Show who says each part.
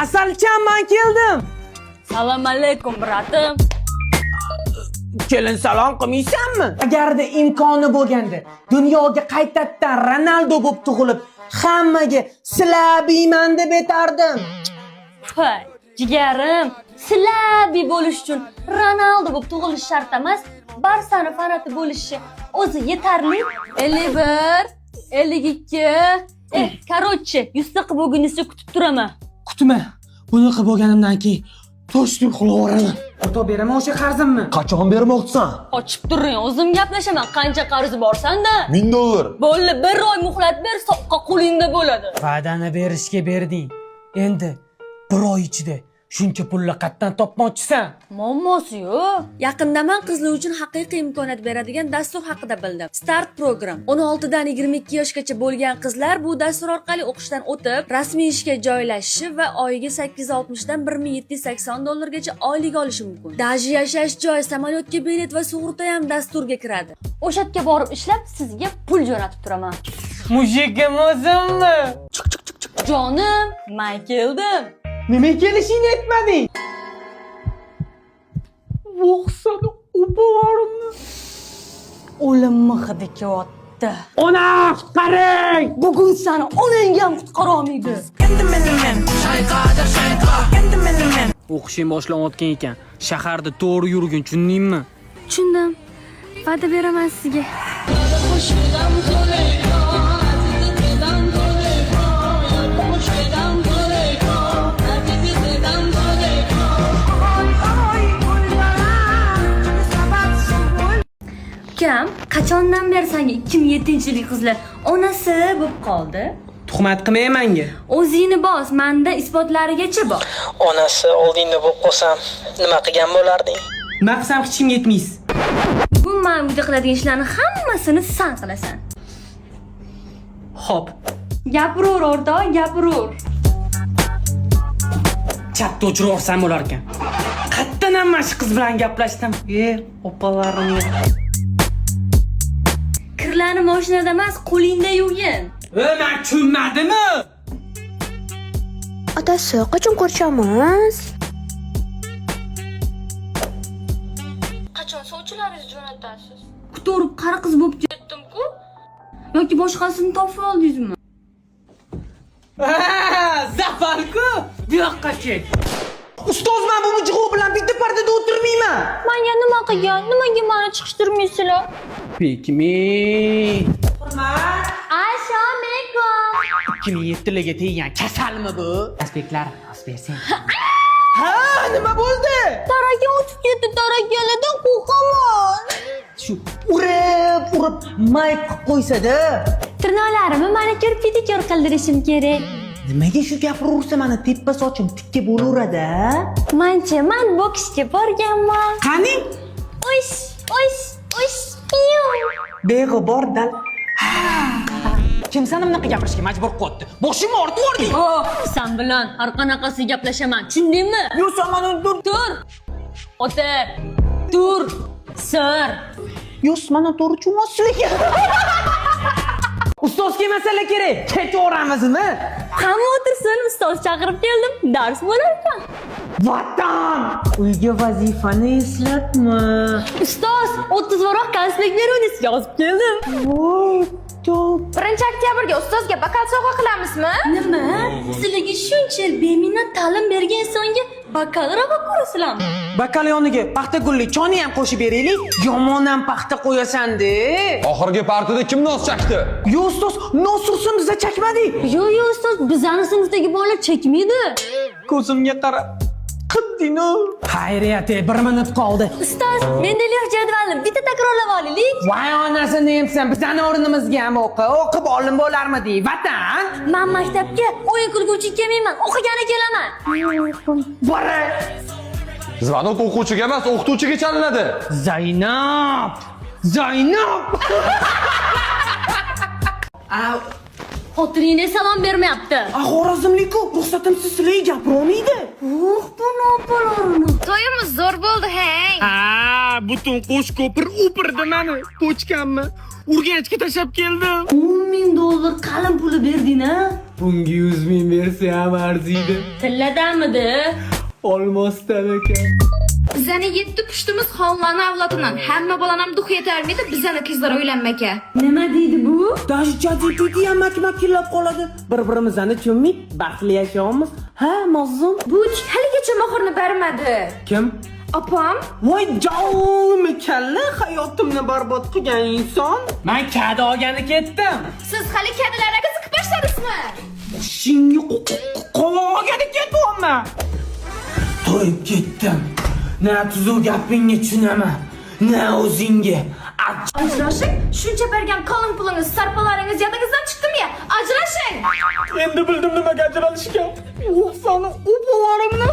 Speaker 1: Asalchan, men keldim.
Speaker 2: Salom alaykum, bratim.
Speaker 1: Kelin salom qilmaysanmi? Agarda imkoni bo'lganda, dunyoga qaytadan Ronaldo bo'lib tug'ilib, hammaga silabiyman deb aytardim.
Speaker 2: Hoy, jigarim, silabi bo'lish uchun Ronaldo bo'lib tug'ilish shart emas, Barsani fanati bo'lishi o'zi yetarli. 51, 52. Короче, 100 qilib bo'lgunizcha kutib turaman.
Speaker 1: Kutma. Bunaqa bo'lganimdan keyin toshni uxlayveraman. O'tob beraman o'sha qarzimni.
Speaker 3: Qachon bermoqchisan?
Speaker 2: Ochib turing, o'zim gaplashaman. Qancha qarzi borsanda?
Speaker 3: $1000.
Speaker 2: Bo'ldi, 1 oy muhlat ber, soqqa qo'lingda bo'ladi.
Speaker 1: Va'dani berishga berding. Endi 1 oy ichida shuncha pulni qayerdan topmoqchisan?
Speaker 2: Muammosi-yu. Yaqinda men qizlar uchun haqiqiy imkoniyat beradigan dastur haqida bildim. Start program. 16 dan 22 yoshgacha bo'lgan qizlar bu dastur orqali o'qishdan o'tib, rasmiy ishga joylashishi va oyiga 860 dan $1780 gacha oylik olishi mumkin. Daji yashash joy, samolyotga bilet va sug'urta ham dasturga kiradi. O'sha yerga borib ishlab, sizga pul jo'natib turaman.
Speaker 1: Mushigim o'zimmi?
Speaker 2: Jonim, men keldim.
Speaker 1: Nima kelishingni aytmading? Vo'xsada o'porimni.
Speaker 2: O'limni hidi kelyapti.
Speaker 1: Ona, qarang!
Speaker 2: Bugun seni onang ham qutqara olmaydi.
Speaker 4: O'qishing boshlanayotgan ekan. Shaharda to'g'ri yurgin, tushundingmi?
Speaker 2: Tushundim. Va'da beraman sizga. Ukam, qachondan beri senga 2007-yillik qizlar onasi bo'lib qoldi?
Speaker 1: Tuhmat qilmay menga.
Speaker 2: O'zingni bos, menda isbotlarigacha bor.
Speaker 5: Onasi oldingda bo'lib qolsam, nima qilgan bo'larding?
Speaker 1: Maqsam hech kimga yetmaysiz.
Speaker 2: Bugun men uyda qiladigan ishlarni hammasini sen qilasan.
Speaker 1: Xo'p,
Speaker 2: Gapiraver o'rtoq, gapiraver.
Speaker 1: chatda o'chiraversam bo'lar ekan. Qayerdan mana shu qiz bilan gaplashdim? Opalarimni.
Speaker 2: Kirlarni mashinada emas, qo'lingda yuvgin.
Speaker 1: Men tushunmadimmi?
Speaker 6: Otasi, qachon ko'rishamiz?
Speaker 2: Qachon sovchilaringizni jo'natasiz? Kutorib qari qiz bo'lib ketdim-ku. Yoki boshqasini topib oldingizmi?
Speaker 1: Zafarku, bu yoqqa ket. Ustoz, men bu mujg'u bilan bitta pardada o'tirmayman.
Speaker 2: Menga nima qilgan? Nimaga meni chiqishtirmaysizlar?
Speaker 1: Pekmi.
Speaker 2: Assalomu alaykum.
Speaker 1: 2007 teggan kasalmi bu? Aspektlar, aspersen. Ha, nima bo'ldi?
Speaker 2: Taraga o'tib ketdi, taragalardan qo'rqaman.
Speaker 1: Shu urib mayib qilib qo'ysa-da.
Speaker 2: Tirnoqlarimni manikir pedikir qildirishim kerak.
Speaker 1: Nimaga shu gapiraversa meni teppa sochim tikka bo'laveradi?
Speaker 2: Men boksga borganman.
Speaker 1: Qani?
Speaker 2: Osh.
Speaker 1: Beg'ubor dal. Kim seni bunaqa gapirishga majbur qildi? Boshimni ortib yording.
Speaker 2: Sen bilan har qanaqasi gaplashaman, tushundingmi?
Speaker 1: Yo, sen meni
Speaker 2: Tur. O'tir. Tur. Sir.
Speaker 1: Yo, meni to'g'ri tushunmaslik. Ustozga masala kerak. Ketaveramizmi?
Speaker 2: Hamma o'tirsin, ustoz chaqirib keldim. Dars bo'lar ekan.
Speaker 1: Vatan! Uyga vazifani eslatma.
Speaker 2: Ustoz, 30 varoq konspekt beruvni yozib keldim.
Speaker 1: Voy, top.
Speaker 6: 1-oktyabrga ustozga bakal sovg'a qilamizmi?
Speaker 2: Nima? Sizlarga shuncha yil beminnat ta'lim bergan insonga bakal ravo ko'rasizlarmi?
Speaker 1: Bakal yoniga paxta gulli choni ham qo'shib beraylik. Yomon ham paxta qo'yasan-da.
Speaker 3: Oxirgi partida kim nos chakdi?
Speaker 1: Yo, ustoz, nosursin biza chakmadik.
Speaker 2: Yo, ustoz, bizning sinfdagi bolalar chekmaydi.
Speaker 1: Ko'zimga qarab. Qidding-ku. Xayriyat, 1 minut qoldi.
Speaker 2: Ustoz, mendalik jadvalni bitta takrorlab olaylik.
Speaker 1: Voy onasini yemsan, bizani o'rnimizga ham o'qib olim bo'larmidi? Vatan!
Speaker 2: Men maktabga o'yin qilguvchi kelmayman, o'qigani kelaman.
Speaker 1: Bora!
Speaker 3: Zvonok o'quvchiga emas, o'qituvchiga chalinadi.
Speaker 1: Zaynab!
Speaker 2: Xotiringga salom bermayapti.
Speaker 1: Xorazmlik-ku, ruxsatimsiz sizlarga gapirolmaydi.
Speaker 2: Bu nopalarini.
Speaker 6: To'yimiz zo'r bo'ldi, hey.
Speaker 4: Butun qo'sh ko'pir o'pirdi meni. Ko'chganmi? Urganchga tashlab keldim.
Speaker 2: $10,000 qalin puli berding-a?
Speaker 4: Bunga 100 ming bersa ham arziydi.
Speaker 2: Tilladamidi?
Speaker 4: Olmosdan ekan.
Speaker 6: Bizani 7 pushtimiz xonlarni avlodidan. Hamma bolanam duh yetarmidi, bizani qizlar uylanmaka.
Speaker 2: Nima deydi bu?
Speaker 7: Даже ChatGPT ham makillab qoladi. Bir-birimizni tushunmay baxtli yashaymiz. Ha, mazlum.
Speaker 6: Bu haligacha mohirni bermadi.
Speaker 4: Kim?
Speaker 6: Opam,
Speaker 7: Voy jonim kalla, hayotimni barbod qilgan inson.
Speaker 4: Men kada olgani ketdim.
Speaker 6: siz hali kadalarga qiziqib boshladingizmi?
Speaker 7: Shingi qovog'iga ketyapman. To'yib ketdim. Na tuzuv gapingga tushunaman. Na o'zingga.
Speaker 6: Ajrashing, shuncha bergan qalin pulingiz, sarpalaringiz yodingizdan chiqdimi? Ajrashing.
Speaker 4: Endi bildim nimaga ajralishgan. Yo'q, sani o'palarimni.